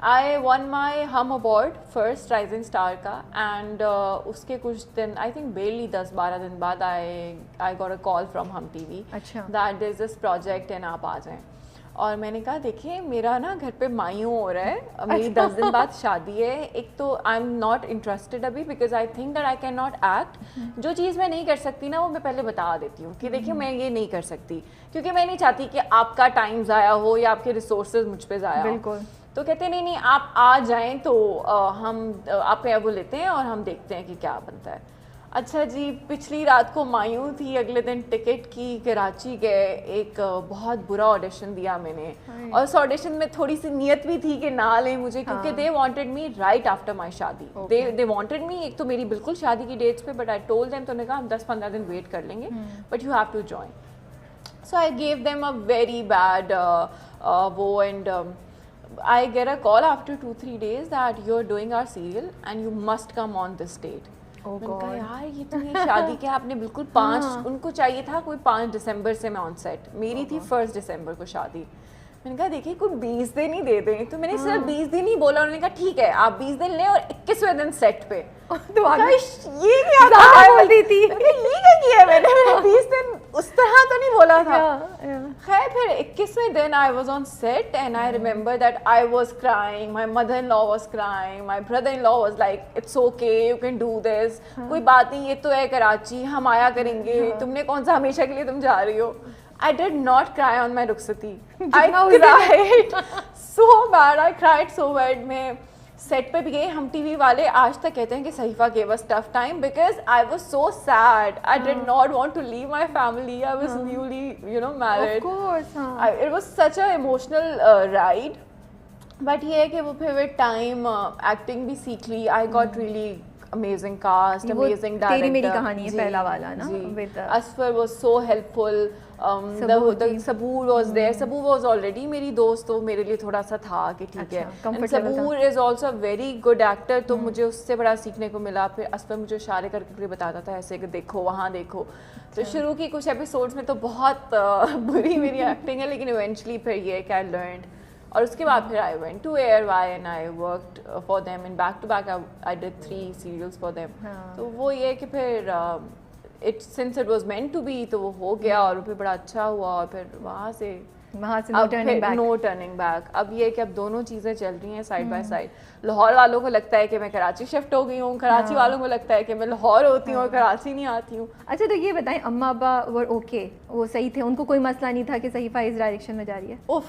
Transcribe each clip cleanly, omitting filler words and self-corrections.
I won my Hum Award first Rising Star کا, and اس کے کچھ دن I think barely 10-12 دن بعد I got a call from Hum TV that there's this project and آپ آ جائیں. اور میں نے کہا دیکھیں میرا نا گھر پہ مایوں ہو رہا ہے, میری 10 دن بعد شادی ہے. ایک تو آئی ایم ناٹ انٹرسٹڈ ابھی because I think that I can not act. جو چیز میں نہیں کر سکتی نا وہ میں پہلے بتا دیتی ہوں کہ دیکھیے میں یہ نہیں کر سکتی, کیونکہ میں نہیں چاہتی کہ آپ کا ٹائم ضائع ہو یا آپ کے ریسورسز مجھ پہ ضائع ہو. بالکل. تو کہتے ہیں نہیں آپ آ جائیں تو ہم آپ کا وہ لیتے ہیں اور ہم دیکھتے ہیں کہ کیا بنتا ہے. اچھا جی, پچھلی رات کو مایوں تھی, اگلے دن ٹکٹ کی, کراچی گئے, ایک بہت برا آڈیشن دیا میں نے, اور اس آڈیشن میں تھوڑی سی نیت بھی تھی کہ نہ لیں مجھے, کیونکہ they wanted me right after my شادی. دے وانٹیڈ می, ایک تو میری بالکل شادی کی ڈیٹس پہ, بٹ آئی ٹولڈ دیم, تو انہوں نے کہا ہم 10-15 دن ویٹ کر لیں گے, but you have to join. So I gave them a very bad وہ, and I get a call after 2-3 days that you're doing our serial and you must come on this date. میں نے کہا یار یہ تو یہ شادی کیا, آپ نے بالکل 5, ان کو چاہیے تھا کوئی 5 دسمبر سے میں آن سیٹ, میری تھی 1 دسمبر کو شادی. میں نے کہا دیکھیے کوئی 20 دن ہی دے دیں, تو میں نے صرف 20 دن ہی بولا. انہوں نے کہا ٹھیک ہے آپ 20 دن لیں اور 21ویں دن سیٹ پہ. یہ کیا بول رہی تھی, یہ کیا کیا میں نے, 20 دن اس طرح تو نہیں بولا تھا. خیر پھر 21ویں دن I was on set and I remember that I was crying, my mother-in-law was crying, my brother-in-law was like it's okay you can do this, کوئی بات نہیں, یہ تو ہے کراچی, ہم آیا کریں گے, تم نے کون سا ہمیشہ کے لیے تم جا رہی ہو. I did not cry on my رخصتی. I cried so bad, I cried so bad. میں سیٹ پہ بھی گئے, ہم ٹی وی والے آج تک کہتے ہیں کہ صحیفہ gave us tough time because I was so sad. I did not want to leave my family. I was newly, married. Of course. It was such a emotional ride. But یہ ہے کہ وہ پھر with time acting بھی سیکھ لی. I got really amazing cast, amazing director. تیری میری کہانی ہے پہلا والا نا. Asfar was so helpful. Saboor was there. Saboor was already میری دوست, تو میرے لیے تھوڑا سا تھا کہ ٹھیک ہے. Saboor is also a very good actor, تو مجھے اس سے بڑا سیکھنے کو ملا. پھر اسفر مجھے اشارے کر کے بتاتا تھا ایسے کہ دیکھو وہاں دیکھو. تو شروع کی کچھ ایپیسوڈس میں تو بہت بری میری ایکٹنگ ہے, لیکن ایونچولی پھر یہ کہ I learned. اور اس کے بعد پھر I went to ARY and I worked for them in back to back. I did 3 serials for them. تو وہ یہ کہ پھر since it was meant to be تو وہ ہو گیا, اور پھر بڑا اچھا ہوا, اور پھر وہاں سے no turning back. اب یہ کہ اب دونوں چیزیں چل رہی ہیں سائڈ بائی سائڈ. لاہور والوں کو لگتا ہے کہ میں کراچی شفٹ ہو گئی ہوں, کراچی والوں کو لگتا ہے کہ میں لاہور ہوتی ہوں اور کراچی نہیں آتی ہوں. اچھا تو یہ بتائیں, اماں ابا ور اوکے, وہ صحیح تھے, ان کو کوئی مسئلہ نہیں تھا کہ صحیفہ اس ڈائریکشن میں جا رہی ہے؟ اوف,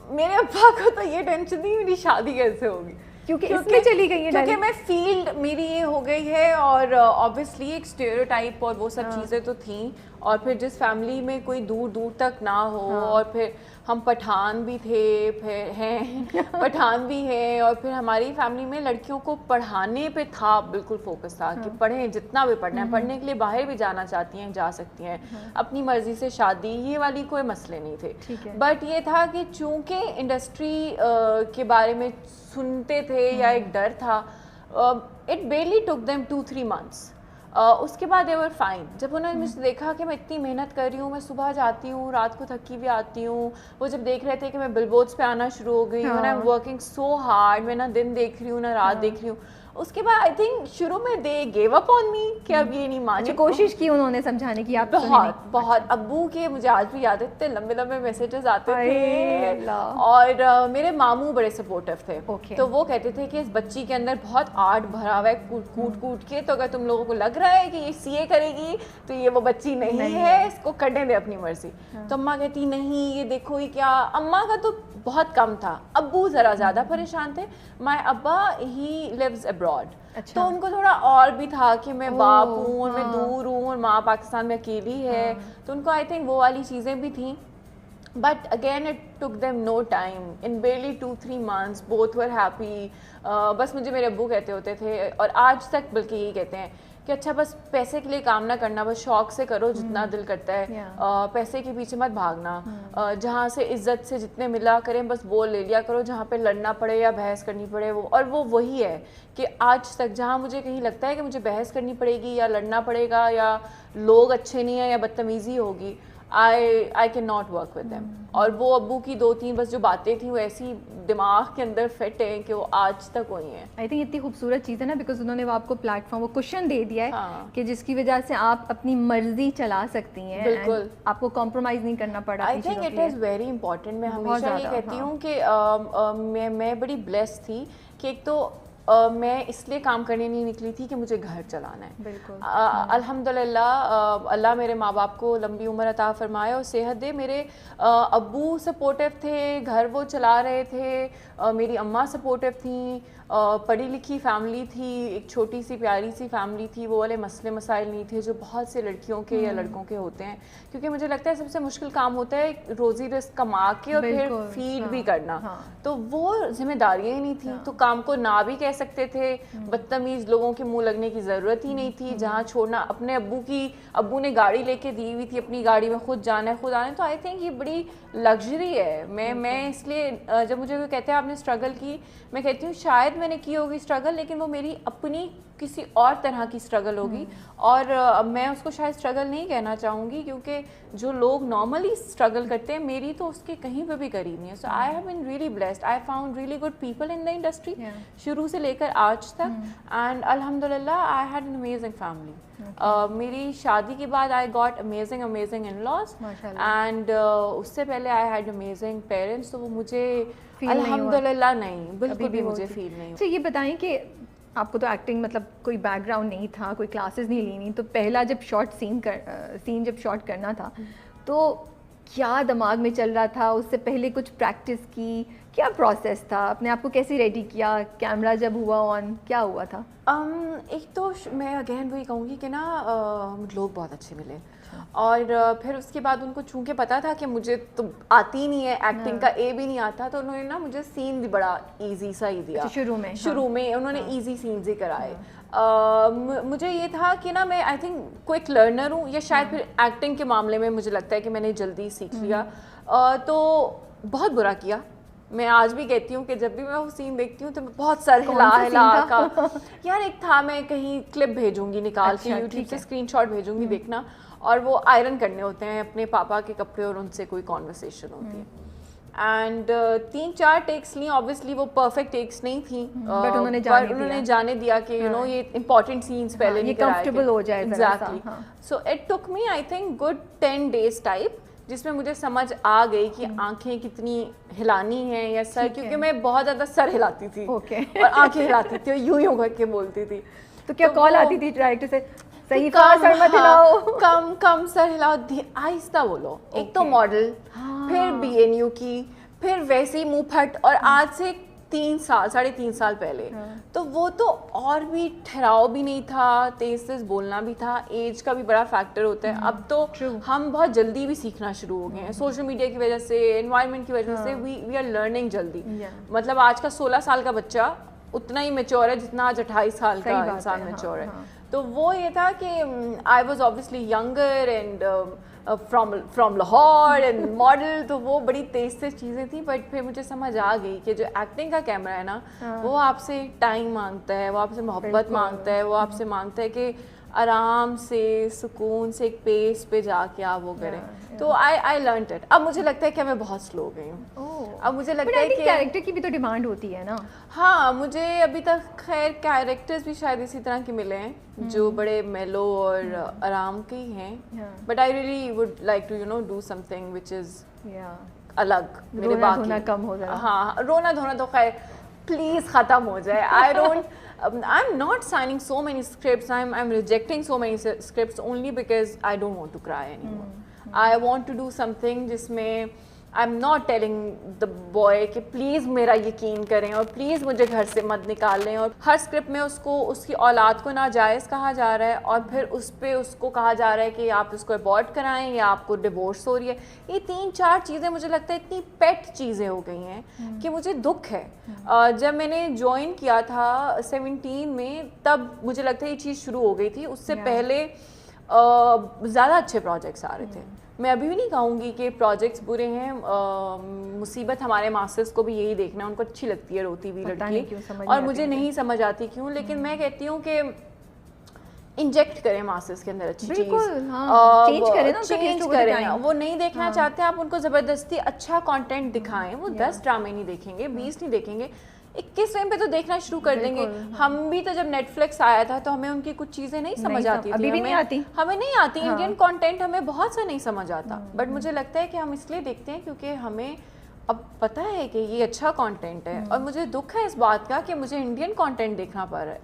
میرے ابا کو تو یہ ٹینشن تھی میری شادی کیسے ہوگی, کیونکہ اس میں چلی گئی ہے, کیونکہ میں فیلڈ میری یہ ہو گئی ہے, اور obviously ایک اسٹیریوٹائپ اور وہ سب چیزیں تو تھیں. اور پھر جس فیملی میں کوئی دور دور تک نہ ہو, اور پھر ہم پٹھان بھی تھے, پھر ہیں پٹھان بھی ہیں, اور پھر ہماری فیملی میں لڑکیوں کو پڑھانے پہ تھا بالکل فوکس تھا کہ پڑھیں جتنا بھی پڑھنا ہے, پڑھنے کے لیے باہر بھی جانا چاہتی ہیں جا سکتی ہیں, اپنی مرضی سے شادی, یہ والی کوئی مسئلے نہیں تھے. بٹ یہ تھا کہ چونکہ انڈسٹری کے بارے میں سنتے تھے یا ایک ڈر تھا, it barely took them 2-3 months. اس کے بعد they were fine. جب انہوں نے مجھے دیکھا کہ میں اتنی محنت کر رہی ہوں, میں صبح جاتی ہوں, رات کو تھکی بھی آتی ہوں, وہ جب دیکھ رہے تھے کہ میں بل بورڈس پہ آنا شروع ہو گئی ہوں, I'm working so hard, میں نہ دن دیکھ رہی ہوں نہ رات دیکھ رہی ہوں. اس کے بعد آئی تھنک شروع میں دے گیو اپ آن می کہ اب یہ نہیں مانے. کوشش کی انہوں نے سمجھانے کی, آپ بہت ابو کے مجھے آج بھی یاد ہے, اتنے لمبے لمبے میسیجز آتے تھے, اور میرے ماموں بڑے سپورٹیو تھے. تو وہ کہتے تھے کہ اس بچی کے اندر بہت آرٹ بھرا ہوا ہے کوٹ کوٹ کے, تو اگر تم لوگوں کو لگ رہا ہے کہ یہ سی اے کرے گی تو یہ وہ بچی نہیں ہے, اس کو کرنے دے اپنی مرضی. تو اماں کہتی نہیں یہ دیکھو یہ کیا. اماں کا تو بہت کم تھا, ابو ذرا زیادہ پریشان تھے. مائی ابا ہی لیوز ابراڈ, تو ان کو تھوڑا اور بھی تھا کہ میں باپ ہوں اور میں دور ہوں اور ماں پاکستان میں اکیلی ہے, تو ان کو آئی تھنک وہ والی چیزیں بھی تھیں. But again it took them no time. In barely 2-3 months both were happy. بس مجھے میرے ابو کہتے ہوتے تھے, اور آج تک بلکہ یہی کہتے ہیں کہ اچھا بس پیسے کے لیے کام نہ کرنا, بس شوق سے کرو جتنا دل کرتا ہے, پیسے کے پیچھے مت بھاگنا, جہاں سے عزت سے جتنے ملا کریں بس وہ لے لیا کرو, جہاں پہ لڑنا پڑے یا بحث کرنی پڑے وہ. اور وہ وہی ہے کہ آج تک جہاں مجھے کہیں لگتا ہے کہ مجھے بحث کرنی پڑے گی یا لڑنا پڑے گا یا لوگ اچھے نہیں ہیں یا بدتمیزی ہوگی, I cannot work with them. اور وہ ابو کی 2-3 بس جو باتیں تھیں وہ ایسی دماغ کے اندر فٹ ہیں کہ وہ آج تک وہی ہیں. آئی تھنک اتنی خوبصورت چیز ہے نا, بیکاز انہوں نے وہ آپ کو پلیٹ فارم, وہ کوشن دے دیا ہے کہ جس کی وجہ سے آپ اپنی مرضی چلا سکتی ہیں. بالکل, آپ کو کمپرومائز نہیں کرنا پڑا. I think it is very important. میں ہمیشہ یہ کہتی ہوں کہ میں بڑی بلیس تھی کہ ایک تو میں اس لیے کام کرنے نہیں نکلی تھی کہ مجھے گھر چلانا ہے. بالکل, الحمد للہ اللہ میرے ماں باپ کو لمبی عمر عطا فرمائے اور صحت دے. میرے ابو سپورٹیو تھے, گھر وہ چلا رہے تھے, میری اماں سپورٹیو تھیں, پڑھی لکھی فیملی تھی, ایک چھوٹی سی پیاری سی فیملی تھی. وہ والے مسئلے مسائل نہیں تھے جو بہت سے لڑکیوں کے یا لڑکوں کے ہوتے ہیں, کیونکہ مجھے لگتا ہے سب سے مشکل کام ہوتا ہے روزی رزق کما کے اور پھر فیڈ بھی کرنا. تو وہ ذمہ داریاں ہی نہیں تھیں, تو کام کو نہ بھی کہہ سکتے تھے. بدتمیز لوگوں کے منہ لگنے کی ضرورت ہی نہیں تھی. جہاں چھوڑنا, اپنے ابو نے گاڑی لے کے دی ہوئی تھی, اپنی گاڑی میں خود جانا ہے خود آنا ہے. تو آئی تھنک یہ بڑی لگژری ہے. میں اس لیے جب مجھے کوئی کہتے ہیں آپ نے اسٹرگل کی, میں کہتی ہوں شاید میں نے کی ہوگی اسٹرگل, لیکن وہ میری اپنی کسی اور طرح کی اسٹرگل ہوگی, اور میں اس کو شاید اسٹرگل نہیں کہنا چاہوں گی, کیونکہ جو لوگ نارملی اسٹرگل کرتے ہیں میری تو اس کے کہیں پہ بھی قریب نہیں ہے. So I have been really blessed. I found really good people in the industry شروع سے لے کر آج تک, اینڈ الحمد للہ I had an amazing family. میری شادی کے بعد I got amazing in laws, and اس سے پہلے آئی ہیڈ امیزنگ پیرنٹس. تو وہ مجھے الحمد للہ نہیں, بالکل بھی مجھے فیل نہیں. اچھا یہ بتائیں کہ آپ کو تو ایکٹنگ مطلب کوئی بیک گراؤنڈ نہیں تھا, کوئی کلاسز نہیں لینی, تو پہلا جب سین جب شارٹ کرنا تھا تو کیا دماغ میں چل رہا تھا؟ اس سے پہلے کچھ پریکٹس کی, کیا پروسیس تھا, اپنے آپ کو کیسے ریڈی کیا, کیمرہ جب ہوا آن کیا ہوا تھا؟ ایک تو میں اگین وہی کہوں گی کہ نا لوگ بہت اچھے ملے, اور پھر اس کے بعد ان کو چونکہ پتا تھا کہ مجھے تو آتی نہیں ہے, ایکٹنگ کا اے بھی نہیں آتا, تو انہوں نے نا مجھے سین بھی بڑا ایزی سا ہی دیا. شروع میں انہوں نے ایزی سینز ہی کرائے. مجھے یہ تھا کہ نا میں آئی تھنک کوئک لرنر ہوں, یا شاید پھر ایکٹنگ کے معاملے میں مجھے لگتا ہے کہ میں نے جلدی سیکھ لیا. تو بہت برا کیا. میں آج بھی کہتی ہوں کہ جب بھی میں وہ سین دیکھتی ہوں تو میں بہت سر ہلا کا, یار ایک تھا, میں کہیں کلپ بھیجوں گی نکال کے یوٹیوب سے, اسکرین شاٹ بھیجوں گی دیکھنا, اور وہ آئرن کرنے ہوتے ہیں اپنے پاپا کے کپڑے اور ان سے کوئی کانورسیشن ہوتی ہے. اینڈ 3-4 ٹیکس لی, obviously وہ پرفیکٹ ٹیکس نہیں تھیں, بٹ انہوں نے جانے دیا کہ یو نو یہ امپورٹنٹ سینس پہلے نہیں کرائے, کمفرٹیبل ہو جائے. Exactly. So it took me I think good 10 days type, جس میں مجھے سمجھ آ گئی کہ آنکھیں کتنی ہلانی ہیں یا سر, کیونکہ میں بہت زیادہ سر ہلاتی تھی اور آنکھیں ہلاتی تھی اور یوں کر کے بولتی تھی. تو کیا کال آتی تھی ڈائریکٹر سے, کم سر ہلاؤ, آہستہ بولو. ایک تو ماڈل, پھر BNU کی, پھر ویسے ہی منہ پھٹ, اور آج سے 3-3.5 سال پہلے تو وہ تو اور بھی ٹھہراؤ بھی نہیں تھا, تیز بولنا بھی تھا. ایج کا بھی بڑا فیکٹر ہوتا ہے. اب تو ہم بہت جلدی بھی سیکھنا شروع ہو گئے ہیں, سوشل میڈیا کی وجہ سے, انوائرمنٹ کی وجہ سے, وی آر لرننگ جلدی. مطلب آج کا 16 سال کا بچہ اتنا ہی میچور ہے جتنا آج 28 سال کا انسان میچور ہے. تو وہ یہ تھا کہ I was obviously younger and from Lahore and model, تو وہ بڑی تیز چیزیں تھیں. بٹ پھر مجھے سمجھ آ گئی کہ جو ایکٹنگ کا کیمرہ ہے نا, وہ آپ سے ٹائم مانگتا ہے, وہ آپ سے محبت مانگتا ہے, وہ آپ سے مانگتا ہے کہ آرام سے سکون سے ایک پیس پہ جا کے آپ وہ کریں. تو آئی لرنڈ اٹ. اب مجھے لگتا ہے کہ میں بہت سلو گئی ہوں. اب مجھے لگتا ہے کہ کیریکٹر کی بھی تو ڈیمانڈ ہوتی ہے نا. ہاں, مجھے ابھی تک خیر کیریکٹرز بھی شاید اسی طرح کے ملے ہیں جو بڑے میلو اور آرام کے ہی ہیں. But I really would like to do something which is الگ. میرے باقی کم ہو جائے. ہاں, رونا دھونا تو خیر پلیز ختم ہو جائے. I'm not signing so many scripts. I'm rejecting so many scripts only because I don't want to cry anymore. I want to do something جسمیں I'm not telling the boy کہ پلیز میرا یقین کریں اور please مجھے گھر سے مت نکال لیں. اور ہر اسکرپٹ میں اس کو اس کی اولاد کو ناجائز کہا جا رہا ہے, اور پھر اس پہ اس کو کہا جا رہا ہے کہ آپ اس کو ابورٹ کرائیں یا آپ کو ڈیورس ہو رہی ہے. یہ 3-4 چیزیں مجھے لگتا ہے اتنی پیٹ چیزیں ہو گئی ہیں کہ مجھے دکھ ہے. جب میں نے جوائن کیا تھا 17 میں, تب مجھے لگتا ہے یہ چیز شروع ہو گئی تھی. اس سے پہلے زیادہ اچھے پروجیکٹس آ رہے تھے. میں ابھی بھی نہیں کہوں گی کہ پروجیکٹس برے ہیں. مصیبت ہمارے ماسٹرس کو بھی یہی دیکھنا ہے, ان کو اچھی لگتی ہے روتی ہوئی لڑکی, اور مجھے نہیں سمجھ آتی کیوں. لیکن میں کہتی ہوں کہ انجیکٹ کریں ماسز کے اندر اچھی چیز، چینج کریں، وہ نہیں دیکھنا چاہتے آپ ان کو زبردستی اچھا کانٹینٹ دکھائیں، وہ 10 ڈرامے نہیں دیکھیں گے، 20 نہیں دیکھیں گے، 21ویں پہ تو دیکھنا شروع کر دیں گے. ہم بھی تو جب نیٹ فلکس آیا تھا تو ہمیں ان کی کچھ چیزیں نہیں سمجھ آتی تھی، ہمیں نہیں آتی انڈین کانٹینٹ، ہمیں بہت سا نہیں سمجھ آتا. بٹ مجھے لگتا ہے کہ ہم اس لیے دیکھتے ہیں کیونکہ ہمیں اب پتہ ہے کہ یہ اچھا کانٹینٹ ہے، اور مجھے دکھ ہے اس بات کا کہ مجھے انڈین کانٹینٹ دیکھنا پڑ رہا ہے.